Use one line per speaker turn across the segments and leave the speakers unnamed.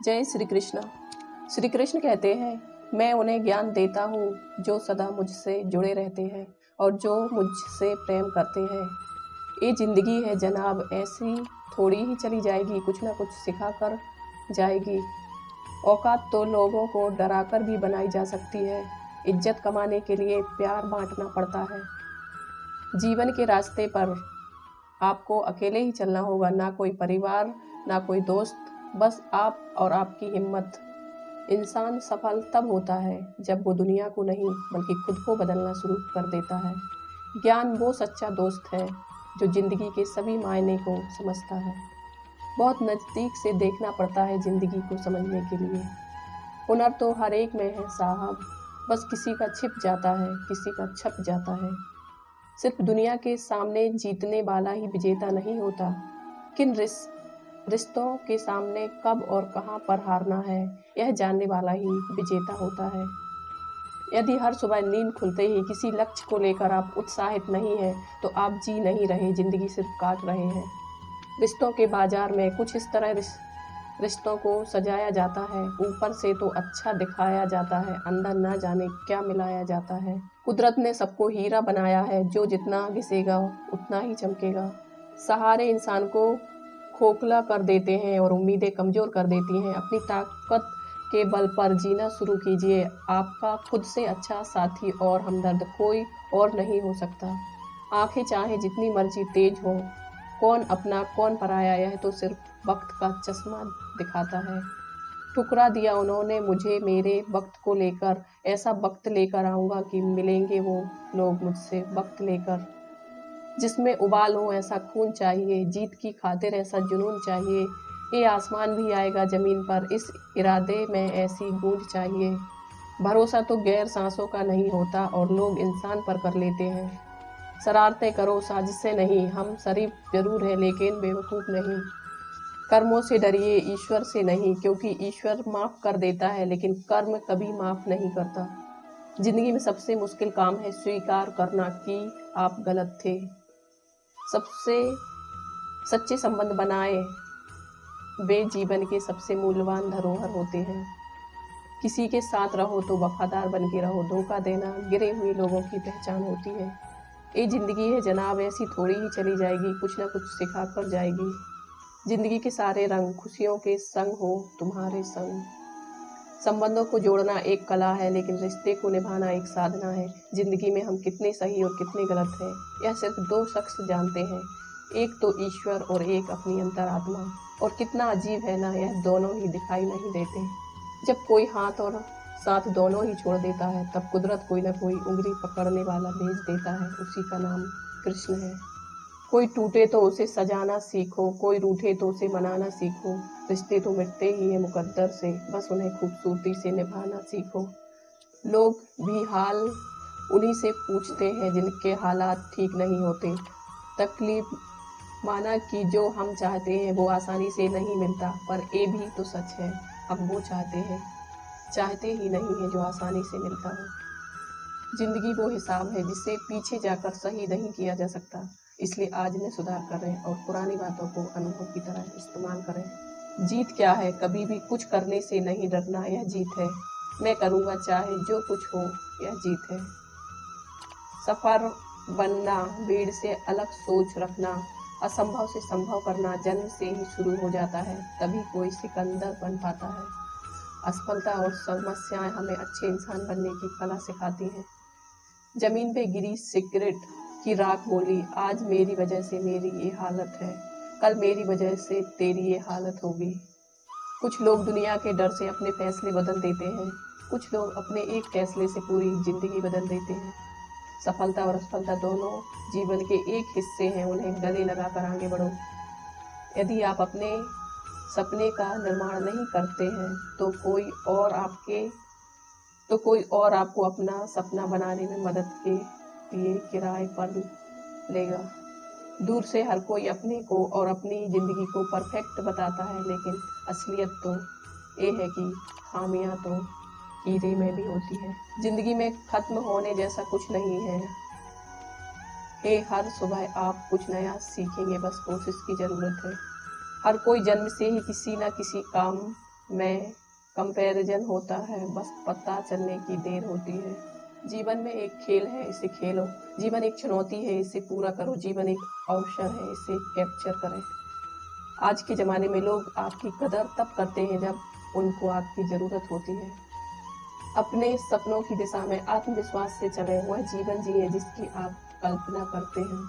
जय श्री कृष्ण। श्री कृष्ण कहते हैं, मैं उन्हें ज्ञान देता हूँ जो सदा मुझसे जुड़े रहते हैं और जो मुझसे प्रेम करते हैं। ये ज़िंदगी है जनाब, ऐसी थोड़ी ही चली जाएगी, कुछ ना कुछ सिखा कर जाएगी। औकात तो लोगों को डराकर भी बनाई जा सकती है। इज्जत कमाने के लिए प्यार बांटना पड़ता है। जीवन के रास्ते पर आपको अकेले ही चलना होगा, ना कोई परिवार, ना कोई दोस्त, बस आप और आपकी हिम्मत। इंसान सफल तब होता है जब वो दुनिया को नहीं बल्कि खुद को बदलना शुरू कर देता है। ज्ञान वो सच्चा दोस्त है जो जिंदगी के सभी मायने को समझता है। बहुत नज़दीक से देखना पड़ता है जिंदगी को समझने के लिए। हुनर तो हर एक में है साहब, बस किसी का छिप जाता है, किसी का छप जाता है। सिर्फ दुनिया के सामने जीतने वाला ही विजेता नहीं होता, किन रिश्तों के सामने कब और कहां पर हारना है, यह जानने वाला ही विजेता होता है। यदि हर सुबह नींद खुलते ही किसी लक्ष्य को लेकर आप उत्साहित नहीं हैं, तो आप जी नहीं रहे, जिंदगी सिर्फ काट रहे हैं। रिश्तों के बाजार में कुछ इस तरह रिश्तों को सजाया जाता है, ऊपर से तो अच्छा दिखाया जाता है, अंदर ना जाने क्या मिलाया जाता है। कुदरत ने सबको हीरा बनाया है, जो जितना घिसेगा उतना ही चमकेगा। सहारे इंसान को खोखला कर देते हैं और उम्मीदें कमजोर कर देती हैं। अपनी ताकत के बल पर जीना शुरू कीजिए। आपका खुद से अच्छा साथी और हमदर्द कोई और नहीं हो सकता। आंखें चाहे जितनी मर्जी तेज हो, कौन अपना कौन पराया, यह तो सिर्फ वक्त का चश्मा दिखाता है। ठुकरा दिया उन्होंने मुझे मेरे वक्त को लेकर, ऐसा वक्त लेकर आऊँगा कि मिलेंगे वो लोग मुझसे वक्त लेकर। जिसमें उबाल हो ऐसा खून चाहिए, जीत की खातिर ऐसा जुनून चाहिए। ये आसमान भी आएगा ज़मीन पर, इस इरादे में ऐसी गूंज चाहिए। भरोसा तो गैर सांसों का नहीं होता और लोग इंसान पर कर लेते हैं। शरारतें करो, साजिशें नहीं, हम शरीफ जरूर हैं लेकिन बेवकूफ़ नहीं। कर्मों से डरिए, ईश्वर से नहीं, क्योंकि ईश्वर माफ़ कर देता है लेकिन कर्म कभी माफ़ नहीं करता। जिंदगी में सबसे मुश्किल काम है स्वीकार करना कि आप गलत थे। सबसे सच्चे संबंध बनाए वे जीवन के सबसे मूल्यवान धरोहर होते हैं। किसी के साथ रहो तो वफादार बन के रहो, धोखा देना गिरे हुए लोगों की पहचान होती है। ये जिंदगी है जनाब, ऐसी थोड़ी ही चली जाएगी, कुछ ना कुछ सिखा कर जाएगी। जिंदगी के सारे रंग खुशियों के संग हो तुम्हारे संग। संबंधों को जोड़ना एक कला है लेकिन रिश्ते को निभाना एक साधना है। जिंदगी में हम कितने सही और कितने गलत हैं, यह सिर्फ दो शख्स जानते हैं, एक तो ईश्वर और एक अपनी अंतरात्मा। और कितना अजीब है ना, यह दोनों ही दिखाई नहीं देते। जब कोई हाथ और साथ दोनों ही छोड़ देता है, तब कुदरत कोई ना कोई उंगली पकड़ने वाला भेज देता है, उसी का नाम कृष्ण है। कोई टूटे तो उसे सजाना सीखो, कोई रूठे तो उसे मनाना सीखो। रिश्ते तो मिटते ही है मुकद्दर से, बस उन्हें खूबसूरती से निभाना सीखो। लोग भी हाल उन्हीं से पूछते हैं जिनके हालात ठीक नहीं होते। तकलीफ माना कि जो हम चाहते हैं वो आसानी से नहीं मिलता, पर ये भी तो सच है, हम वो चाहते ही नहीं है जो आसानी से मिलता हो। जिंदगी वो हिसाब है जिसे पीछे जाकर सही नहीं किया जा सकता, इसलिए आज में सुधार करें और पुरानी बातों को अनुभव की तरह इस्तेमाल करें। जीत क्या है, कभी भी कुछ करने से नहीं डरना, यह जीत है। मैं करूँगा चाहे जो कुछ हो, यह जीत है। सफर बनना, भीड़ से अलग सोच रखना, असंभव से संभव करना जन्म से ही शुरू हो जाता है, तभी कोई सिकंदर बन पाता है। असफलता और समस्याएं हमें अच्छे इंसान बनने की कला सिखाती हैं। जमीन पे गिरी सिगरेट की राख बोली, आज मेरी वजह से मेरी ये हालत है, कल मेरी वजह से तेरी ये हालत होगी। कुछ लोग दुनिया के डर से अपने फैसले बदल देते हैं, कुछ लोग अपने एक फैसले से पूरी जिंदगी बदल देते हैं। सफलता और असफलता दोनों जीवन के एक हिस्से हैं, उन्हें गले लगाकर आगे बढ़ो। यदि आप अपने सपने का निर्माण नहीं करते हैं तो कोई और आपको अपना सपना बनाने में मदद के लिए किराए पर लेगा। दूर से हर कोई अपने को और अपनी जिंदगी को परफेक्ट बताता है, लेकिन असलियत तो ये है कि खामियां तो हीरे में भी होती है। जिंदगी में खत्म होने जैसा कुछ नहीं है। हर सुबह आप कुछ नया सीखेंगे, बस कोशिश की जरूरत है। हर कोई जन्म से ही किसी न किसी काम में कंपैरिजन होता है, बस पता चलने की देर होती है। जीवन में एक खेल है, इसे खेलो। जीवन एक चुनौती है, इसे पूरा करो। जीवन एक अवसर है, इसे कैप्चर करें। आज के ज़माने में लोग आपकी कदर तब करते हैं जब उनको आपकी ज़रूरत होती है। अपने सपनों की दिशा में आत्मविश्वास से चलें, वह जीवन जिए जिसकी आप कल्पना करते हैं।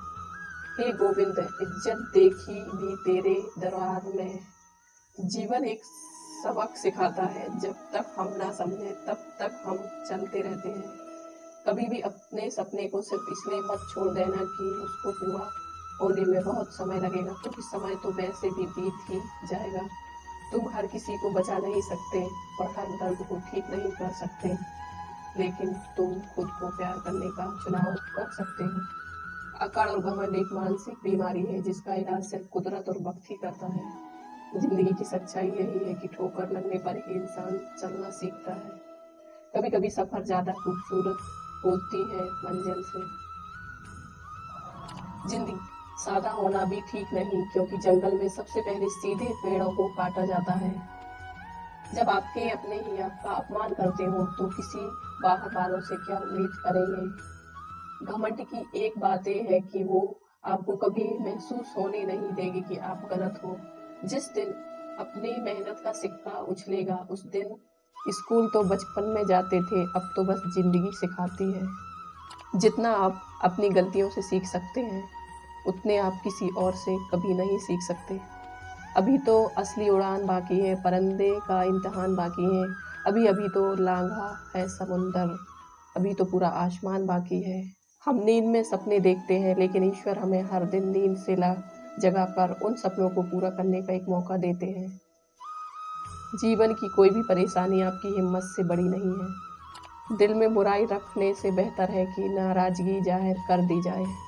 हे गोविंद, इज्जत देखी भी तेरे दरबार में। जीवन एक सबक सिखाता है, जब तक हम ना समझे तब तक हम चलते रहते हैं। कभी भी अपने सपने को सिर्फ इसलिए मत छोड़ देना कि उसको पूरा होने में बहुत समय लगेगा, क्योंकि समय तो वैसे भी बीत ही जाएगा। तुम हर किसी को बचा नहीं सकते और हर दर्द को ठीक नहीं कर सकते, लेकिन तुम खुद को प्यार करने का चुनाव कर सकते हो। अकड़ और घमंड एक मानसिक बीमारी है जिसका इलाज सिर्फ कुदरत और वक्त ही करता है। जिंदगी की सच्चाई यही है कि ठोकर लगने पर ही इंसान चलना सीखता है। कभी कभी सफर ज्यादा खूबसूरत होती है मंजिल से। जिंदगी सादा होना भी ठीक नहीं, क्योंकि जंगल में सबसे पहले सीधे पेड़ों को काटा जाता है। जब आपके अपने ही आपका अपमान करते हो तो किसी बाहर वालों से क्या उम्मीद करेंगे। घमंड की एक बात यह है कि वो आपको कभी महसूस होने नहीं देगी कि आप गलत हो। जिस दिन अपनी मेहनत का सिक्का उछलेगा उस दिन स्कूल तो बचपन में जाते थे, अब तो बस जिंदगी सिखाती है। जितना आप अपनी गलतियों से सीख सकते हैं उतने आप किसी और से कभी नहीं सीख सकते। अभी तो असली उड़ान बाकी है, परिंदे का इम्तिहान बाकी है। अभी अभी तो लांघा है समुंदर, अभी तो पूरा आसमान बाकी है। हम नींद में सपने देखते हैं, लेकिन ईश्वर हमें हर दिन नींद से जगा कर उन सपनों को पूरा करने का एक मौका देते हैं। जीवन की कोई भी परेशानी आपकी हिम्मत से बड़ी नहीं है। दिल में बुराई रखने से बेहतर है कि नाराजगी जाहिर कर दी जाए।